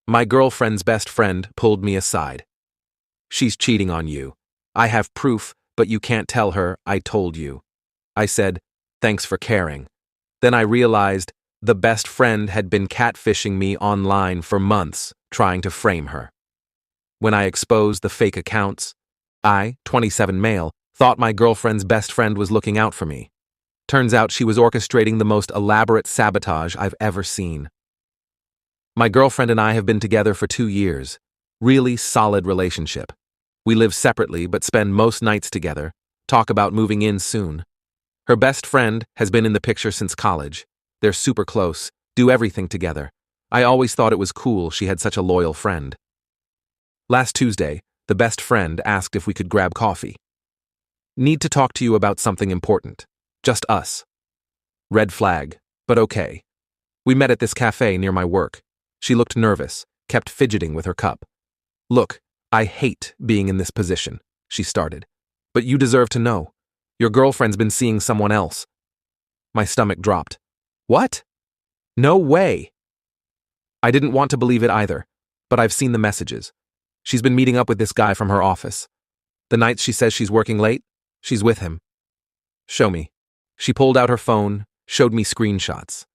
My girlfriend's best friend pulled me aside. She's cheating on you. I have proof, but you can't tell her I told you. I said, thanks for caring. Then I realized the best friend had been catfishing me online for months, trying to frame her. When I exposed the fake accounts, I, 27 male, thought my girlfriend's best friend was looking out for me. Turns out she was orchestrating the most elaborate sabotage I've ever seen. My girlfriend and I have been together for 2 years. Really solid relationship. We live separately but spend most nights together, talk about moving in soon. Her best friend has been in the picture since college. They're super close, do everything together. I always thought it was cool she had such a loyal friend. Last Tuesday, the best friend asked if we could grab coffee. Need to talk to you about something important. Just us. Red flag, but okay. We met at this cafe near my work. She looked nervous, kept fidgeting with her cup. Look, I hate being in this position, she started. But you deserve to know. Your girlfriend's been seeing someone else. My stomach dropped. What? No way. I didn't want to believe it either, but I've seen the messages. She's been meeting up with this guy from her office. The nights she says she's working late, she's with him. Show me. She pulled out her phone, showed me screenshots.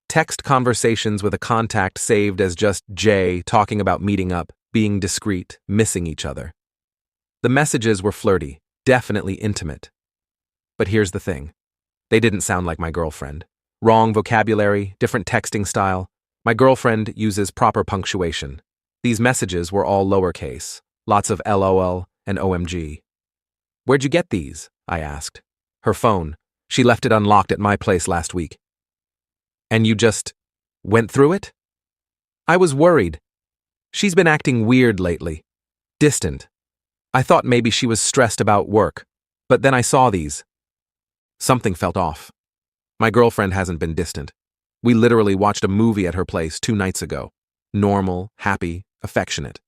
Text conversations with a contact saved as just Jay talking about meeting up, being discreet, missing each other. The messages were flirty, definitely intimate. But here's the thing. They didn't sound like my girlfriend. Wrong vocabulary, different texting style. My girlfriend uses proper punctuation. These messages were all lowercase, lots of LOL and OMG. Where'd you get these? I asked. Her phone. She left it unlocked at my place last week. And you just went through it? I was worried. She's been acting weird lately. Distant. I thought maybe she was stressed about work, but then I saw these. Something felt off. My girlfriend hasn't been distant. We literally watched a movie at her place 2 nights ago. Normal, happy, affectionate.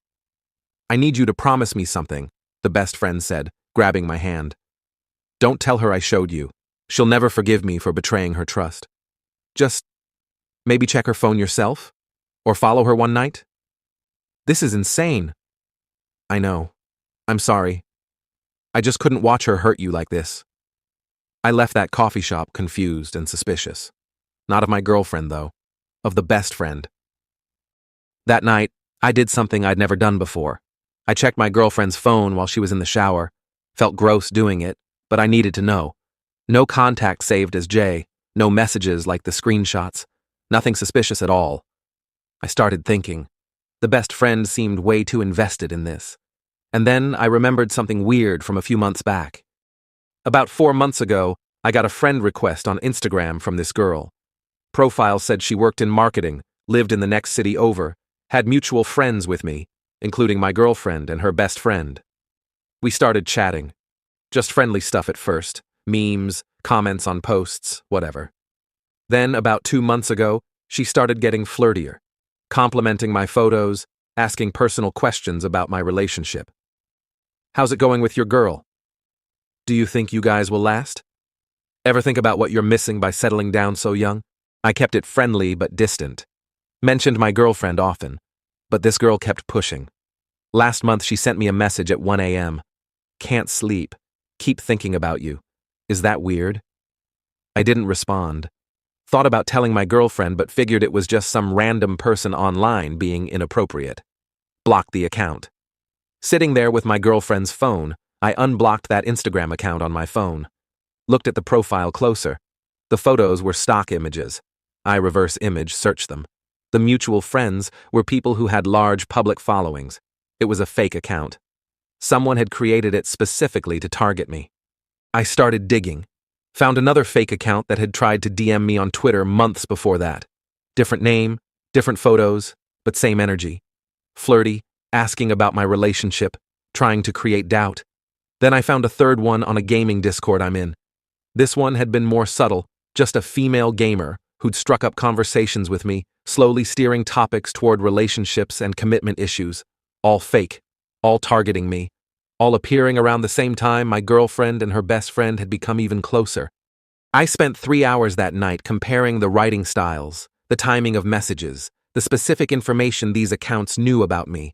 I need you to promise me something, the best friend said, grabbing my hand. Don't tell her I showed you. She'll never forgive me for betraying her trust. Just maybe check her phone yourself? Or follow her one night? This is insane. I know. I'm sorry. I just couldn't watch her hurt you like this. I left that coffee shop confused and suspicious. Not of my girlfriend, though. Of the best friend. That night, I did something I'd never done before. I checked my girlfriend's phone while she was in the shower. Felt gross doing it, but I needed to know. No contact saved as Jay. No messages like the screenshots. Nothing suspicious at all. I started thinking. The best friend seemed way too invested in this. And then I remembered something weird from a few months back. About 4 months ago, I got a friend request on Instagram from this girl. Profile said she worked in marketing, lived in the next city over, had mutual friends with me, including my girlfriend and her best friend. We started chatting. Just friendly stuff at first. Memes, comments on posts, whatever. Then, about 2 months ago, she started getting flirtier, complimenting my photos, asking personal questions about my relationship. How's it going with your girl? Do you think you guys will last? Ever think about what you're missing by settling down so young? I kept it friendly but distant. Mentioned my girlfriend often, but this girl kept pushing. Last month she sent me a message at 1 a.m. Can't sleep. Keep thinking about you. Is that weird? I didn't respond. Thought about telling my girlfriend but figured it was just some random person online being inappropriate. Blocked the account. Sitting there with my girlfriend's phone, I unblocked that Instagram account on my phone. Looked at the profile closer. The photos were stock images. I reverse image searched them. The mutual friends were people who had large public followings. It was a fake account. Someone had created it specifically to target me. I started digging. Found another fake account that had tried to DM me on Twitter months before that. Different name, different photos, but same energy. Flirty, asking about my relationship, trying to create doubt. Then I found a third one on a gaming Discord I'm in. This one had been more subtle, just a female gamer who'd struck up conversations with me, slowly steering topics toward relationships and commitment issues. All fake, all targeting me, all appearing around the same time my girlfriend and her best friend had become even closer. I spent 3 hours that night comparing the writing styles, the timing of messages, the specific information these accounts knew about me.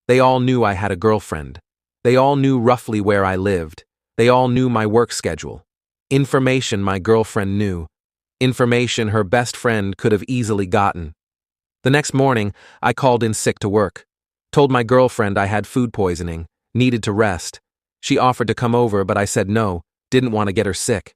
They all knew I had a girlfriend. They all knew roughly where I lived. They all knew my work schedule. Information my girlfriend knew. Information her best friend could have easily gotten. The next morning, I called in sick to work. Told my girlfriend I had food poisoning, needed to rest. She offered to come over, but I said no, didn't want to get her sick.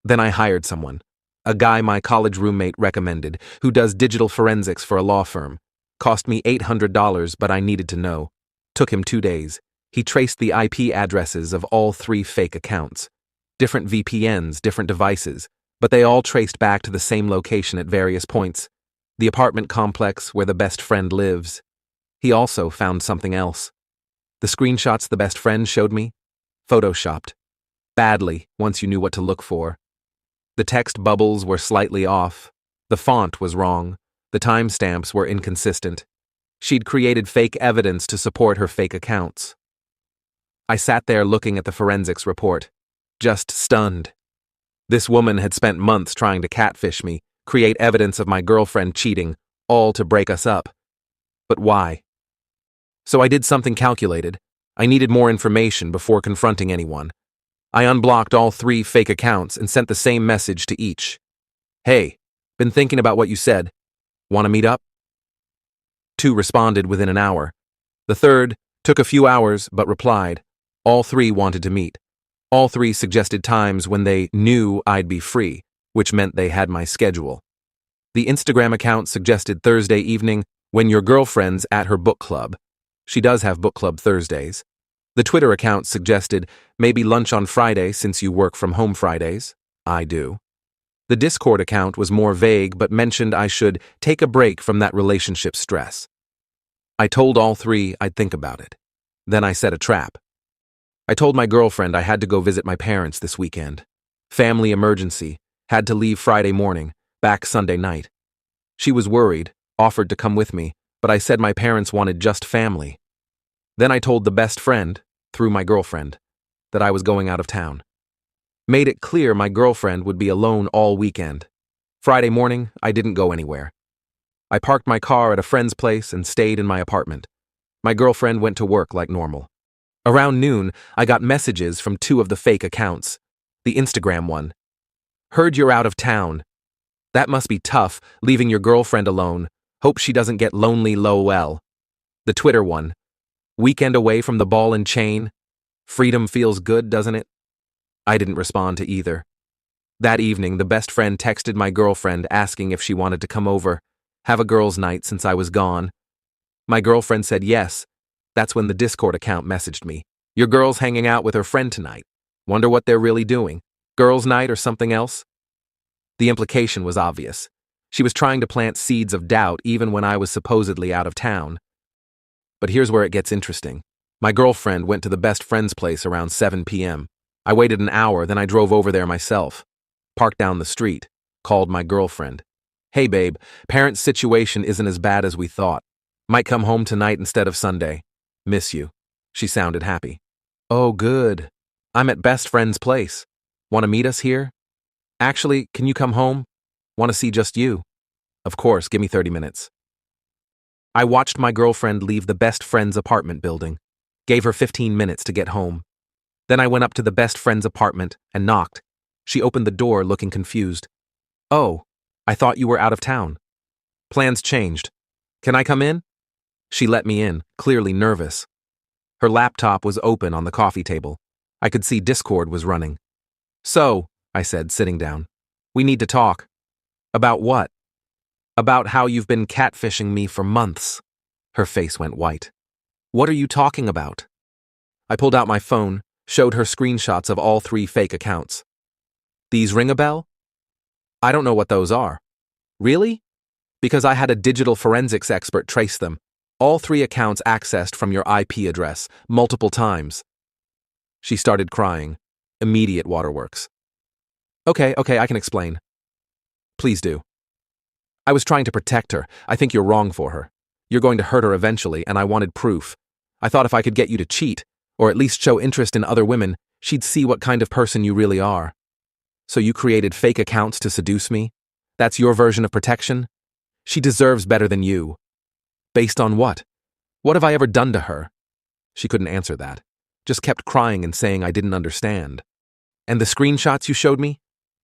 Then I hired someone. A guy my college roommate recommended, who does digital forensics for a law firm. Cost me $800, but I needed to know. Took him 2 days. He traced the IP addresses of all 3 fake accounts. Different VPNs, different devices, but they all traced back to the same location at various points. The apartment complex where the best friend lives. He also found something else. The screenshots the best friend showed me? Photoshopped. Badly, once you knew what to look for. The text bubbles were slightly off. The font was wrong. The timestamps were inconsistent. She'd created fake evidence to support her fake accounts. I sat there looking at the forensics report, just stunned. This woman had spent months trying to catfish me, create evidence of my girlfriend cheating, all to break us up. But why? So I did something calculated. I needed more information before confronting anyone. I unblocked all 3 fake accounts and sent the same message to each. Hey, been thinking about what you said. Want to meet up? 2 responded within an hour. The third took a few hours but replied. All 3 wanted to meet. All 3 suggested times when they knew I'd be free, which meant they had my schedule. The Instagram account suggested Thursday evening when your girlfriend's at her book club. She does have book club Thursdays. The Twitter account suggested maybe lunch on Friday since you work from home Fridays. I do. The Discord account was more vague but mentioned I should take a break from that relationship stress. I told all 3 I'd think about it. Then I set a trap. I told my girlfriend I had to go visit my parents this weekend. Family emergency, had to leave Friday morning, back Sunday night. She was worried, offered to come with me, but I said my parents wanted just family. Then I told the best friend, through my girlfriend, that I was going out of town. Made it clear my girlfriend would be alone all weekend. Friday morning, I didn't go anywhere. I parked my car at a friend's place and stayed in my apartment. My girlfriend went to work like normal. Around noon, I got messages from 2 of the fake accounts. The Instagram one. Heard you're out of town. That must be tough, leaving your girlfriend alone. Hope she doesn't get lonely lol. The Twitter one. Weekend away from the ball and chain. Freedom feels good, doesn't it? I didn't respond to either. That evening, the best friend texted my girlfriend asking if she wanted to come over, have a girls' night since I was gone. My girlfriend said yes. That's when the Discord account messaged me. Your girl's hanging out with her friend tonight. Wonder what they're really doing. Girls' night or something else? The implication was obvious. She was trying to plant seeds of doubt even when I was supposedly out of town. But here's where it gets interesting. My girlfriend went to the best friend's place around 7 p.m. I waited an hour, then I drove over there myself. Parked down the street. Called my girlfriend. Hey babe, parents' situation isn't as bad as we thought. Might come home tonight instead of Sunday. Miss you. She sounded happy. Oh, good. I'm at best friend's place. Want to meet us here? Actually, can you come home? Want to see just you? Of course, give me 30 minutes. I watched my girlfriend leave the best friend's apartment building. Gave her 15 minutes to get home. Then I went up to the best friend's apartment and knocked. She opened the door looking confused. Oh, I thought you were out of town. Plans changed. Can I come in? She let me in, clearly nervous. Her laptop was open on the coffee table. I could see Discord was running. So, I said, sitting down, we need to talk. About what? About how you've been catfishing me for months. Her face went white. What are you talking about? I pulled out my phone, showed her screenshots of all 3 fake accounts. These ring a bell? I don't know what those are. Really? Because I had a digital forensics expert trace them. All 3 accounts accessed from your IP address, multiple times. She started crying. Immediate waterworks. Okay, I can explain. Please do. I was trying to protect her. I think you're wrong for her. You're going to hurt her eventually, and I wanted proof. I thought if I could get you to cheat, or at least show interest in other women, she'd see what kind of person you really are. So you created fake accounts to seduce me? That's your version of protection? She deserves better than you. Based on what? What have I ever done to her? She couldn't answer that. Just kept crying and saying I didn't understand. And the screenshots you showed me?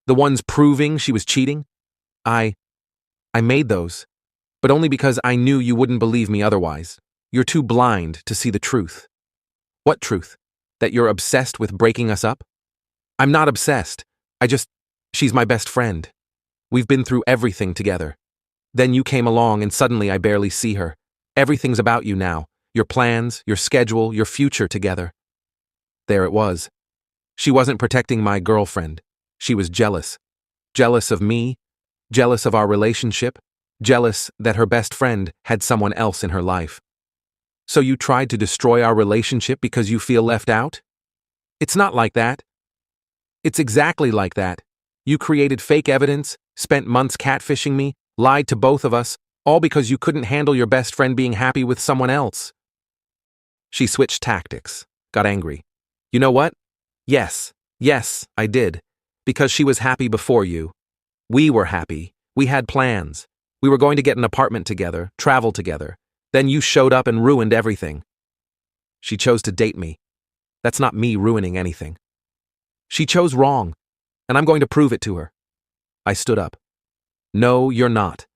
The ones proving she was cheating? I made those, but only because I knew you wouldn't believe me otherwise. You're too blind to see the truth. What truth? That you're obsessed with breaking us up? I'm not obsessed. She's my best friend. We've been through everything together. Then you came along and suddenly I barely see her. Everything's about you now. Your plans, your schedule, your future together. There it was. She wasn't protecting my girlfriend. She was jealous. Jealous of me, jealous of our relationship, jealous that her best friend had someone else in her life. So you tried to destroy our relationship because you feel left out? It's not like that. It's exactly like that. You created fake evidence, spent months catfishing me, lied to both of us, all because you couldn't handle your best friend being happy with someone else. She switched tactics, got angry. You know what? Yes, I did. Because she was happy before you. We were happy. We had plans. We were going to get an apartment together, travel together. Then you showed up and ruined everything. She chose to date me. That's not me ruining anything. She chose wrong, and I'm going to prove it to her. I stood up. No, you're not.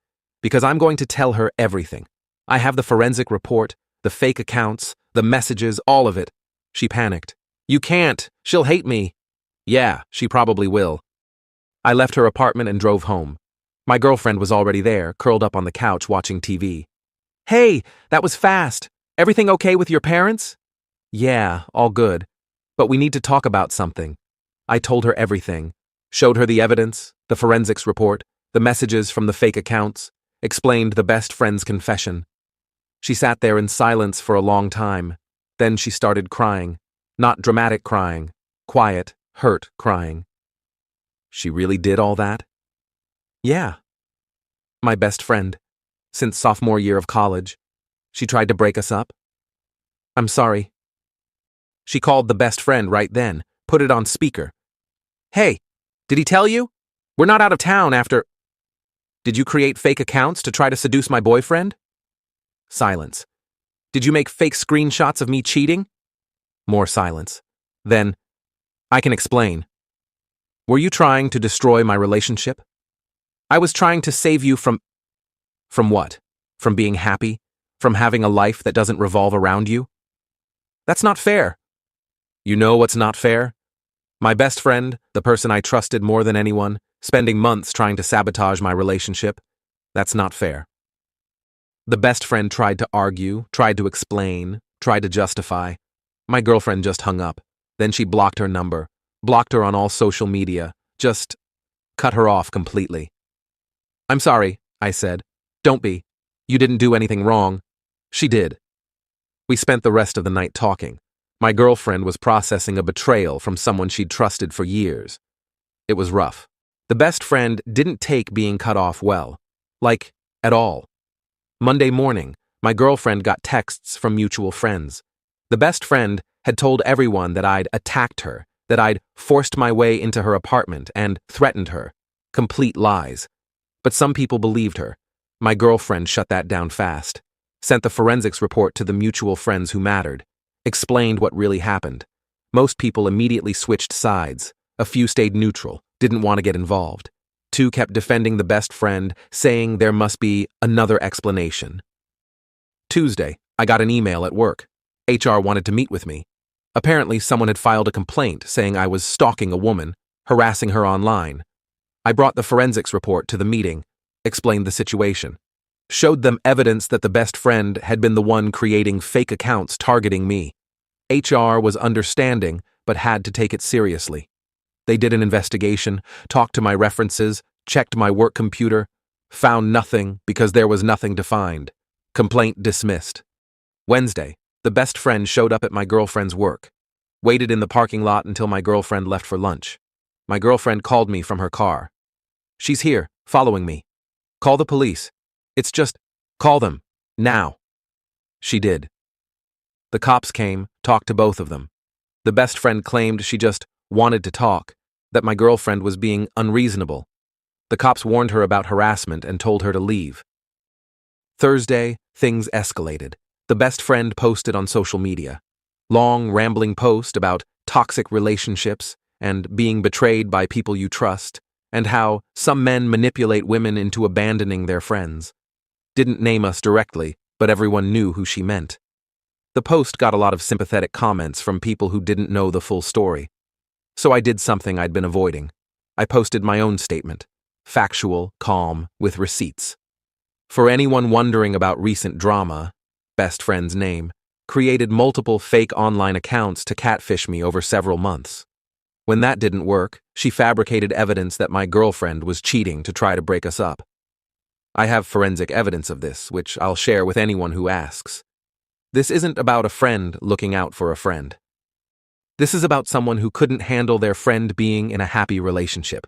Because I'm going to tell her everything. I have the forensic report, the fake accounts, the messages, all of it. She panicked. You can't. She'll hate me. Yeah, she probably will. I left her apartment and drove home. My girlfriend was already there, curled up on the couch watching TV. Hey, that was fast. Everything okay with your parents? Yeah, all good. But we need to talk about something. I told her everything. Showed her the evidence, the forensics report, the messages from the fake accounts, explained the best friend's confession. She sat there in silence for a long time. Then she started crying. Not dramatic crying. Quiet, hurt crying. She really did all that? Yeah. My best friend. Since sophomore year of college. She tried to break us up. I'm sorry. She called the best friend right then, put it on speaker. Hey, did he tell you? We're not out of town after... Did you create fake accounts to try to seduce my boyfriend? Silence. Did you make fake screenshots of me cheating? More silence. Then, I can explain. Were you trying to destroy my relationship? I was trying to save you from... From what? From being happy? From having a life that doesn't revolve around you? That's not fair. You know what's not fair? My best friend, the person I trusted more than anyone, spending months trying to sabotage my relationship. That's not fair. The best friend tried to argue, tried to explain, tried to justify. My girlfriend just hung up. Then she blocked her number, blocked her on all social media, just cut her off completely. I'm sorry, I said. Don't be. You didn't do anything wrong. She did. We spent the rest of the night talking. My girlfriend was processing a betrayal from someone she'd trusted for years. It was rough. The best friend didn't take being cut off well. Like, at all. Monday morning, my girlfriend got texts from mutual friends. The best friend had told everyone that I'd attacked her, that I'd forced my way into her apartment and threatened her. Complete lies. But some people believed her. My girlfriend shut that down fast. Sent the forensics report to the mutual friends who mattered. Explained what really happened. Most people immediately switched sides. A few stayed neutral, didn't want to get involved. 2 kept defending the best friend, saying there must be another explanation. Tuesday, I got an email at work. HR wanted to meet with me. Apparently, someone had filed a complaint saying I was stalking a woman, harassing her online. I brought the forensics report to the meeting, explained the situation. Showed them evidence that the best friend had been the one creating fake accounts targeting me. HR was understanding, but had to take it seriously. They did an investigation, talked to my references, checked my work computer, found nothing because there was nothing to find. Complaint dismissed. Wednesday, the best friend showed up at my girlfriend's work. Waited in the parking lot until my girlfriend left for lunch. My girlfriend called me from her car. She's here, following me. Call the police. It's just, call them, now. She did. The cops came, talked to both of them. The best friend claimed she just wanted to talk, that my girlfriend was being unreasonable. The cops warned her about harassment and told her to leave. Thursday, things escalated. The best friend posted on social media. Long, rambling post about toxic relationships and being betrayed by people you trust, and how some men manipulate women into abandoning their friends. Didn't name us directly, but everyone knew who she meant. The post got a lot of sympathetic comments from people who didn't know the full story. So I did something I'd been avoiding. I posted my own statement. Factual, calm, with receipts. For anyone wondering about recent drama, best friend's name, created multiple fake online accounts to catfish me over several months. When that didn't work, she fabricated evidence that my girlfriend was cheating to try to break us up. I have forensic evidence of this, which I'll share with anyone who asks. This isn't about a friend looking out for a friend. This is about someone who couldn't handle their friend being in a happy relationship.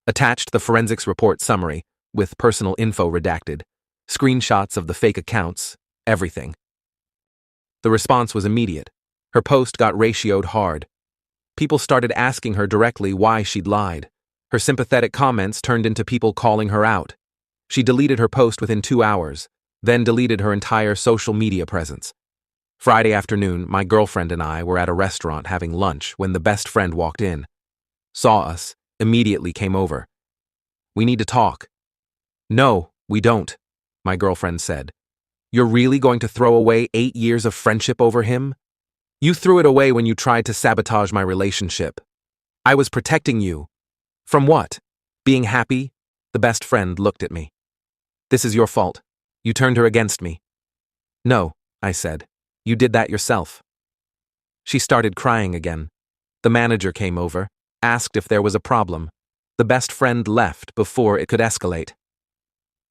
Attached the forensics report summary, with personal info redacted, screenshots of the fake accounts, everything. The response was immediate. Her post got ratioed hard. People started asking her directly why she'd lied. Her sympathetic comments turned into people calling her out. She deleted her post within 2 hours, then deleted her entire social media presence. Friday afternoon, my girlfriend and I were at a restaurant having lunch when the best friend walked in. Saw us, immediately came over. "We need to talk." "No, we don't," my girlfriend said. "You're really going to throw away 8 years of friendship over him? You threw it away when you tried to sabotage my relationship. I was protecting you. From what? Being happy?" The best friend looked at me. "This is your fault. You turned her against me." "No," I said. "You did that yourself." She started crying again. The manager came over, asked if there was a problem. The best friend left before it could escalate.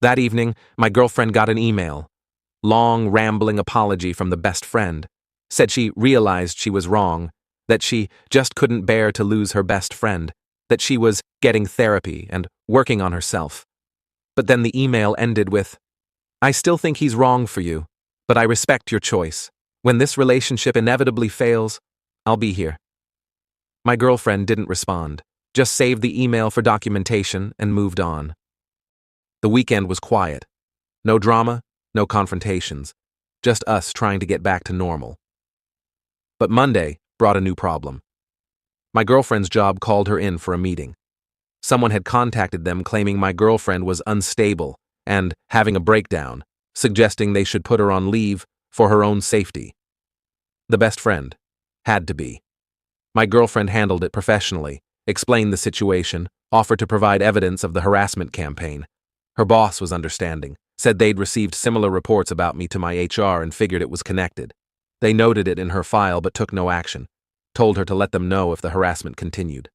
That evening, my girlfriend got an email. Long, rambling apology from the best friend. Said she realized she was wrong, that she just couldn't bear to lose her best friend, that she was getting therapy and working on herself. But then the email ended with, "I still think he's wrong for you, but I respect your choice. When this relationship inevitably fails, I'll be here." My girlfriend didn't respond, just saved the email for documentation and moved on. The weekend was quiet. No drama, no confrontations, just us trying to get back to normal. But Monday brought a new problem. My girlfriend's job called her in for a meeting. Someone had contacted them claiming my girlfriend was unstable and having a breakdown, suggesting they should put her on leave for her own safety. The best friend. Had to be. My girlfriend handled it professionally, explained the situation, offered to provide evidence of the harassment campaign. Her boss was understanding, said they'd received similar reports about me to my HR and figured it was connected. They noted it in her file but took no action, told her to let them know if the harassment continued.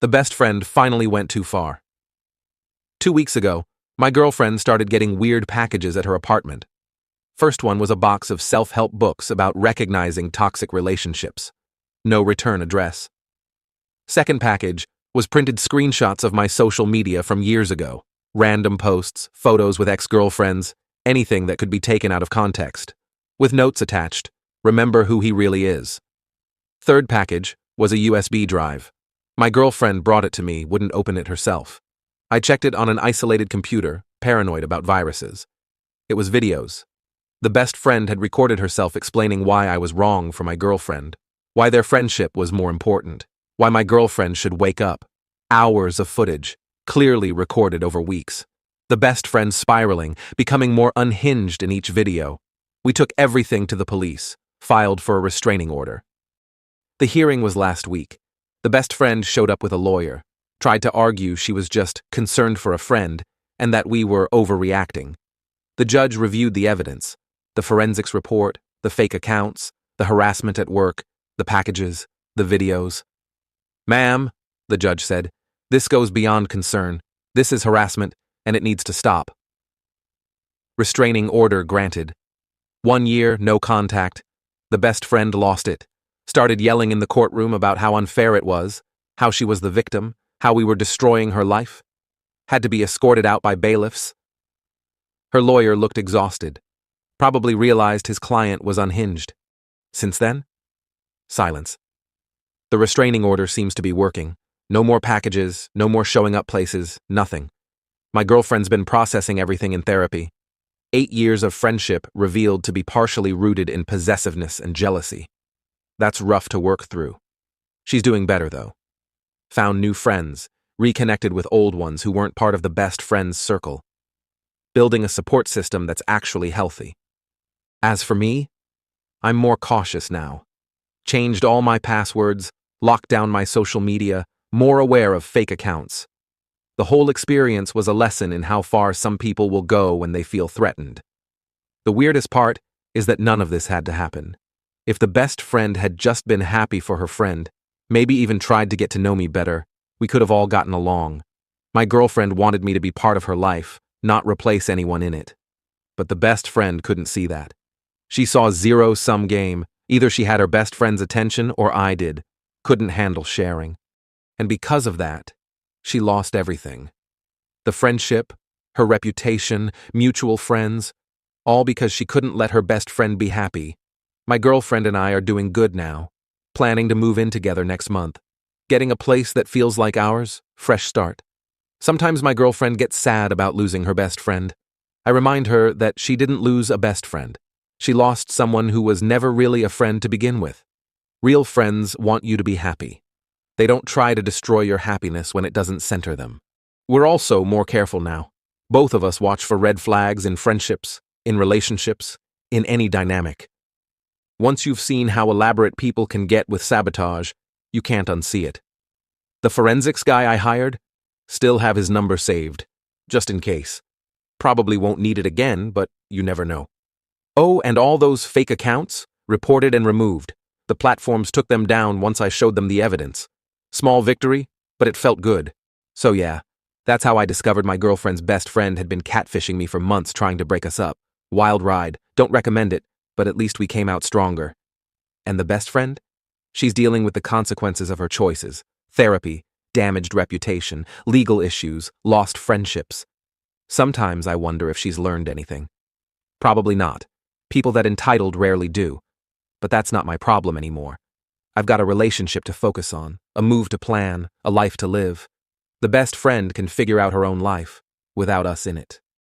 The best friend finally went too far. 2 weeks ago, my girlfriend started getting weird packages at her apartment. First one was a box of self-help books about recognizing toxic relationships. No return address. Second package was printed screenshots of my social media from years ago. Random posts, photos with ex-girlfriends, anything that could be taken out of context. With notes attached, remember who he really is. Third package was a USB drive. My girlfriend brought it to me, wouldn't open it herself. I checked it on an isolated computer, paranoid about viruses. It was videos. The best friend had recorded herself explaining why I was wrong for my girlfriend, why their friendship was more important, why my girlfriend should wake up. Hours of footage, clearly recorded over weeks. The best friend spiraling, becoming more unhinged in each video. We took everything to the police, filed for a restraining order. The hearing was last week. The best friend showed up with a lawyer, tried to argue she was just concerned for a friend and that we were overreacting. The judge reviewed the evidence, the forensics report, the fake accounts, the harassment at work, the packages, the videos. "Ma'am," the judge said, "this goes beyond concern. This is harassment, and it needs to stop." Restraining order granted. 1 year, no contact. The best friend lost it. Started yelling in the courtroom about how unfair it was, how she was the victim, how we were destroying her life. Had to be escorted out by bailiffs. Her lawyer looked exhausted. Probably realized his client was unhinged. Since then? Silence. The restraining order seems to be working. No more packages, no more showing up places, nothing. My girlfriend's been processing everything in therapy. 8 years of friendship revealed to be partially rooted in possessiveness and jealousy. That's rough to work through. She's doing better, though. Found new friends, reconnected with old ones who weren't part of the best friends circle. Building a support system that's actually healthy. As for me, I'm more cautious now. Changed all my passwords, locked down my social media, more aware of fake accounts. The whole experience was a lesson in how far some people will go when they feel threatened. The weirdest part is that none of this had to happen. If the best friend had just been happy for her friend, maybe even tried to get to know me better, we could have all gotten along. My girlfriend wanted me to be part of her life, not replace anyone in it. But the best friend couldn't see that. She saw zero-sum game. Either she had her best friend's attention or I did. Couldn't handle sharing. And because of that, she lost everything. The friendship, her reputation, mutual friends, all because she couldn't let her best friend be happy. My girlfriend and I are doing good now, planning to move in together next month. Getting a place that feels like ours, fresh start. Sometimes my girlfriend gets sad about losing her best friend. I remind her that she didn't lose a best friend. She lost someone who was never really a friend to begin with. Real friends want you to be happy. They don't try to destroy your happiness when it doesn't center them. We're also more careful now. Both of us watch for red flags in friendships, in relationships, in any dynamic. Once you've seen how elaborate people can get with sabotage, you can't unsee it. The forensics guy I hired? Still have his number saved, just in case. Probably won't need it again, but you never know. Oh, and all those fake accounts? Reported and removed. The platforms took them down once I showed them the evidence. Small victory, but it felt good. So yeah, that's how I discovered my girlfriend's best friend had been catfishing me for months trying to break us up. Wild ride, don't recommend it, but at least we came out stronger. And the best friend? She's dealing with the consequences of her choices. Therapy, damaged reputation, legal issues, lost friendships. Sometimes I wonder if she's learned anything. Probably not. People that entitled rarely do. But that's not my problem anymore. I've got a relationship to focus on, a move to plan, a life to live. The best friend can figure out her own life, without us in it.